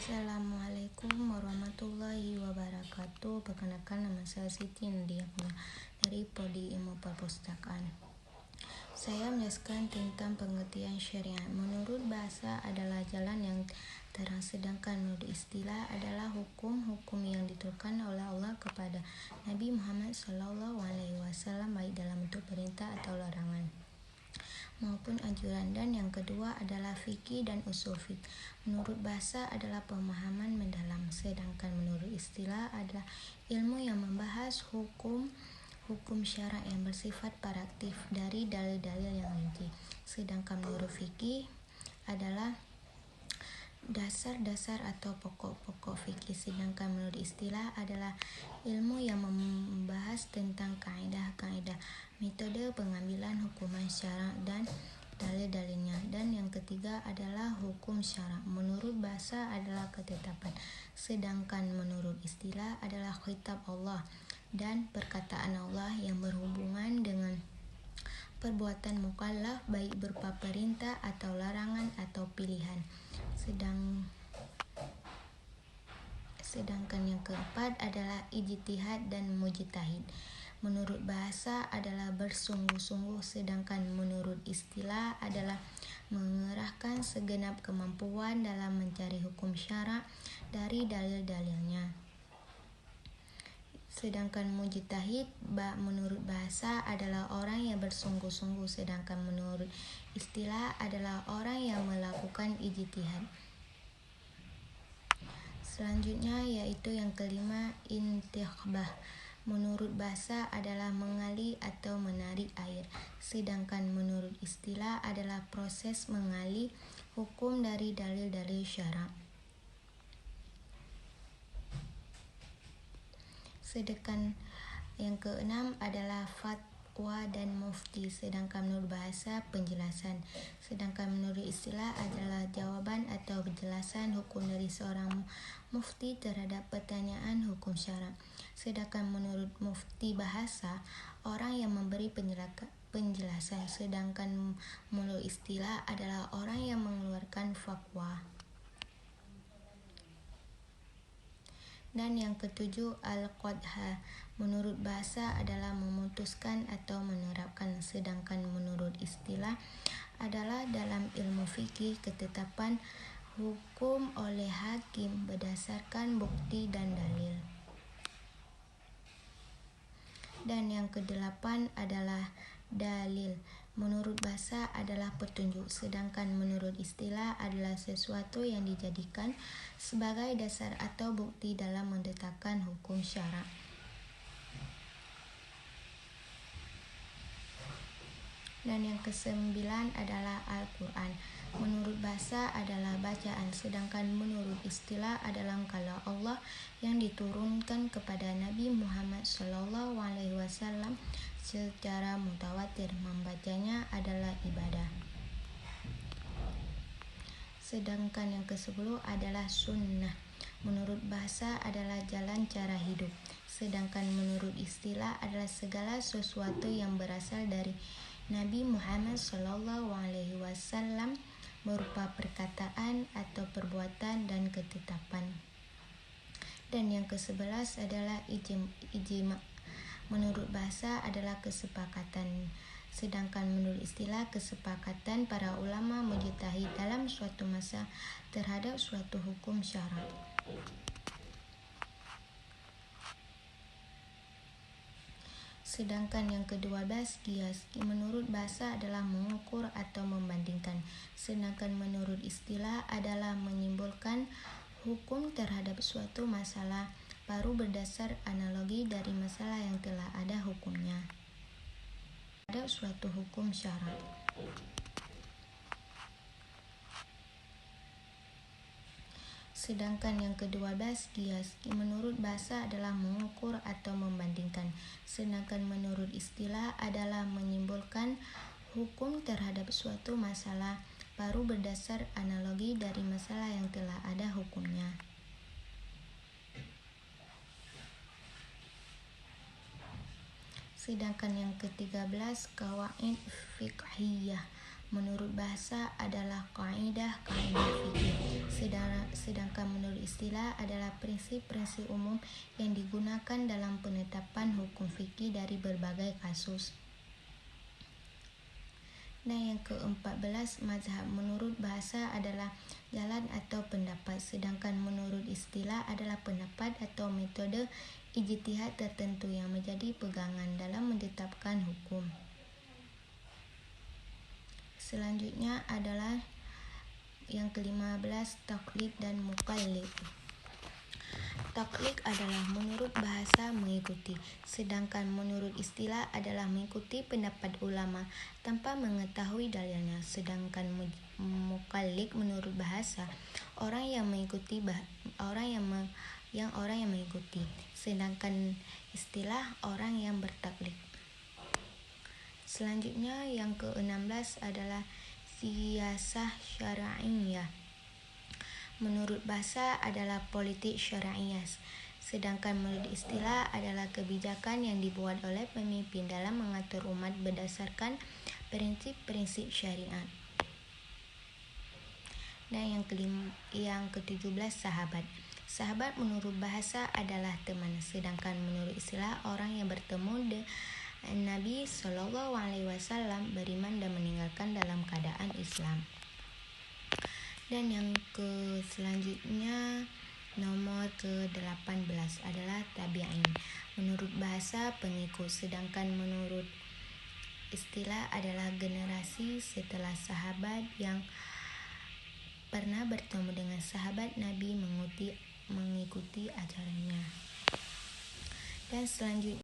Assalamualaikum warahmatullahi wabarakatuh. Perkenalkan, nama saya Siti Nadia dari Prodi Ilmu Perpustakaan. Saya menjelaskan tentang pengertian syariat. Menurut bahasa adalah jalan yang terang, sedangkan menurut istilah adalah hukum-hukum yang diturunkan oleh Allah kepada Nabi Muhammad SAW, baik dalam bentuk perintah atau larangan maupun anjuran. Dan yang kedua adalah fikih dan usul fiqh. Menurut bahasa adalah pemahaman mendalam, sedangkan menurut istilah adalah ilmu yang membahas hukum syarak yang bersifat paraktif dari dalil-dalil yang rinci. Sedangkan menurut fikih adalah dasar-dasar atau pokok-pokok fikih. Sedangkan menurut istilah adalah ilmu yang membahas tentang kaidah-kaidah, metode pengambilan hukuman syarak dan dalil-dalilnya. Dan yang ketiga adalah hukum syarak. Menurut bahasa adalah ketetapan, sedangkan menurut istilah adalah khitab Allah dan perkataan Allah yang berhubungan dengan perbuatan mukallaf, baik berupa perintah atau larangan atau pilihan. Sedangkan yang keempat adalah ijtihad dan mujtahid. Menurut bahasa adalah bersungguh-sungguh, sedangkan menurut istilah adalah mengerahkan segenap kemampuan dalam mencari hukum syarak dari dalil-dalilnya. Sedangkan mujtahid menurut bahasa adalah orang yang bersungguh-sungguh, sedangkan menurut istilah adalah orang yang melakukan ijtihad. Selanjutnya yaitu yang kelima, intikhbah. Menurut bahasa adalah mengali atau menarik air, sedangkan menurut istilah adalah proses mengali hukum dari dalil-dalil syarak. Sedangkan yang keenam adalah fatwa dan mufti, sedangkan menurut bahasa penjelasan. Sedangkan menurut istilah adalah jawaban atau penjelasan hukum dari seorang mufti terhadap pertanyaan hukum syarak. Sedangkan menurut mufti bahasa, orang yang memberi penjelasan. Sedangkan menurut istilah adalah orang yang mengeluarkan fatwa. Dan yang ketujuh, al-qadha. Menurut bahasa adalah memutuskan atau menerapkan, sedangkan menurut istilah adalah dalam ilmu fikih ketetapan hukum oleh hakim berdasarkan bukti dan dalil. Dan yang kedelapan adalah dalil. Menurut bahasa adalah petunjuk, sedangkan menurut istilah adalah sesuatu yang dijadikan sebagai dasar atau bukti dalam menetapkan hukum syarak. Dan yang kesembilan adalah Al-Quran. Menurut bahasa adalah bacaan, sedangkan menurut istilah adalah kalam Allah yang diturunkan kepada Nabi Muhammad SAW secara mutawatir. Membacanya adalah ibadah. Sedangkan yang ke-10 adalah sunnah. Menurut bahasa adalah jalan cara hidup, sedangkan menurut istilah adalah segala sesuatu yang berasal dari Nabi Muhammad SAW berupa perkataan atau perbuatan dan ketetapan. Dan yang ke-11 adalah ijma. Menurut bahasa adalah kesepakatan, sedangkan menurut istilah kesepakatan para ulama mujtahid dalam suatu masa terhadap suatu hukum syarak. Sedangkan yang ke-12 qiyas. Menurut bahasa adalah mengukur atau membandingkan, sedangkan menurut istilah adalah menyimpulkan hukum terhadap suatu masalah baru berdasar analogi dari masalah yang telah ada hukumnya. Ada suatu hukum syarak. Sedangkan yang ke-12 qiyas. Menurut bahasa adalah mengukur atau membandingkan, sedangkan menurut istilah adalah menyimpulkan hukum terhadap suatu masalah baru berdasar analogi dari masalah yang telah ada hukumnya. Sedangkan yang ke-13 qawaid fiqhiyah. Menurut bahasa adalah kaidah fikih, sedangkan menurut istilah adalah prinsip-prinsip umum yang digunakan dalam penetapan hukum fikih dari berbagai kasus. Dan yang ke-14, mazhab menurut bahasa adalah jalan atau pendapat, sedangkan menurut istilah adalah pendapat atau metode ijtihad tertentu yang menjadi pegangan dalam menetapkan hukum. Selanjutnya adalah yang ke-15, taklid dan muqallid. Taklid adalah menurut bahasa mengikuti, sedangkan menurut istilah adalah mengikuti pendapat ulama tanpa mengetahui dalilnya. Sedangkan muqallid menurut bahasa orang yang mengikuti, sedangkan istilah orang yang bertaklid. Selanjutnya yang ke-16 adalah siyasah syar'iyah. Menurut bahasa adalah politik syariah, sedangkan menurut istilah adalah kebijakan yang dibuat oleh pemimpin dalam mengatur umat berdasarkan prinsip-prinsip syariat. Dan yang ke-17, sahabat. Sahabat menurut bahasa adalah teman, sedangkan menurut istilah orang yang bertemu dengan Nabi SAW, beriman dan meninggalkan dalam keadaan Islam. Dan yang selanjutnya nomor ke-18 adalah tabi'in. Menurut bahasa pengikut, sedangkan menurut istilah adalah generasi setelah sahabat yang pernah bertemu dengan sahabat Nabi mengikuti ajarannya. Dan selanjutnya